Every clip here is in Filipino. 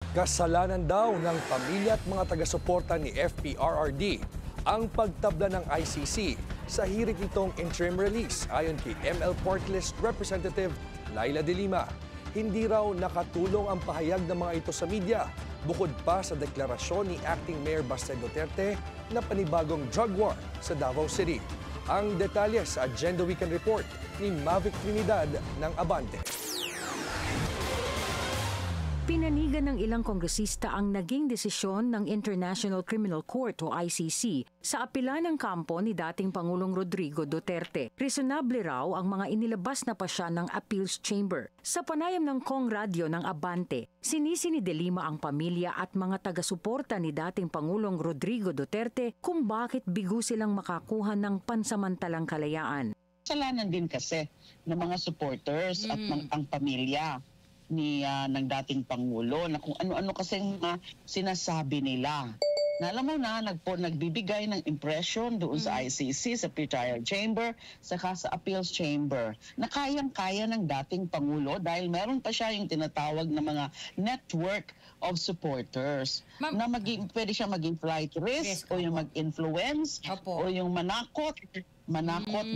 Kasalanan daw ng pamilya at mga taga-suporta ni FPRRD ang pagtabla ng ICC sa hirit nitong interim release ayon kay ML Party List Representative Laila De Lima. Hindi raw nakatulong ang pahayag ng mga ito sa media bukod pa sa deklarasyon ni Acting Mayor Baste Duterte na panibagong drug war sa Davao City. Ang detalye sa Agenda Weekend Report ni Mavic Trinidad ng Abante. Pinanigan ng ilang kongresista ang naging desisyon ng International Criminal Court o ICC sa apela ng kampo ni dating Pangulong Rodrigo Duterte. Reasonable raw ang mga inilabas na pasya ng Appeals Chamber. Sa panayam ng Kong Radio ng Abante, sinisi ni De Lima ang pamilya at mga taga-suporta ni dating Pangulong Rodrigo Duterte kung bakit bigo silang makakuha ng pansamantalang kalayaan. Kasalanan din kasi ng mga supporters at ang pamilya ng dating Pangulo na kung ano-ano kasi mga sinasabi nila. Na alam mo na, nagbibigay ng impression doon sa ICC, sa pre-trial chamber, saka sa appeals chamber, na kayang-kaya ng dating Pangulo dahil meron pa siya yung tinatawag na mga network of supporters na pwede siya maging flight risk o yung mag-influence o yung manakot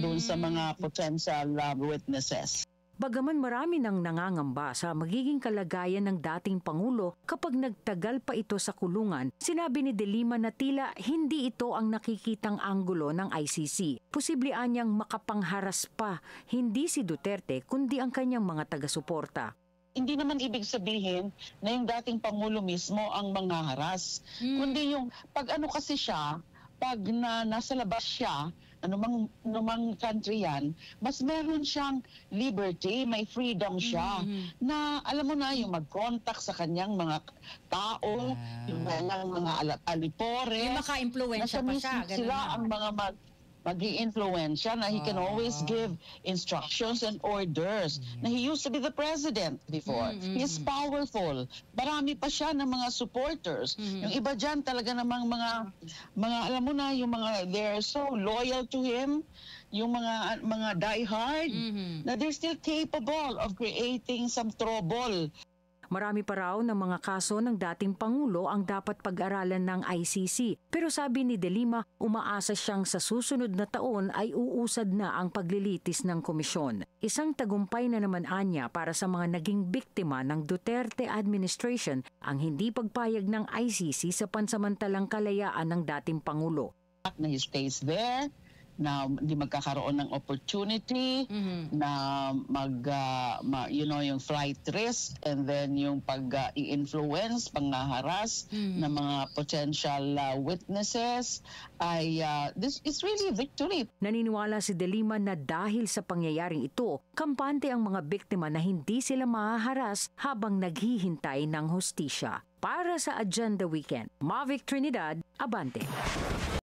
doon sa mga potential witnesses. Bagaman marami nang nangangamba sa magiging kalagayan ng dating Pangulo kapag nagtagal pa ito sa kulungan, sinabi ni De Lima na tila hindi ito ang nakikitang anggulo ng ICC. Posible anyang makapangharas pa, hindi si Duterte kundi ang kanyang mga taga-suporta. Hindi naman ibig sabihin na yung dating Pangulo mismo ang manghaharas, kundi yung pag ano kasi siya, pag nasa labas siya, anumang country yan, mas meron siyang liberty, may freedom siya, na alam mo na yung mag-contact sa kanyang mga tao, yung kanyang mga alipore, yung maka-influensya pa siya. Sila ang mga mag-i-influensya na he can always give instructions and orders. Na he used to be the president before. He is powerful. Marami pa siya ng mga supporters. Yung iba dyan talaga namang mga alam mo na, yung mga they're so loyal to him, yung mga diehard, na they're still capable of creating some trouble. Marami pa raw ng mga kaso ng dating Pangulo ang dapat pag-aralan ng ICC. Pero sabi ni De Lima, umaasa siyang sa susunod na taon ay uusad na ang paglilitis ng komisyon. Isang tagumpay na naman anya para sa mga naging biktima ng Duterte administration ang hindi pagpayag ng ICC sa pansamantalang kalayaan ng dating Pangulo. Na he stays there, na hindi magkakaroon ng opportunity na yung flight risk and then yung pag-i-influence, panghaharas ng mga potential witnesses ay this is really a victory. Naniniwala si De Lima na dahil sa pangyayaring ito, kampante ang mga biktima na hindi sila mahaharas habang naghihintay ng hustisya. Para sa Agenda Weekend, Mavic Trinidad, Abante.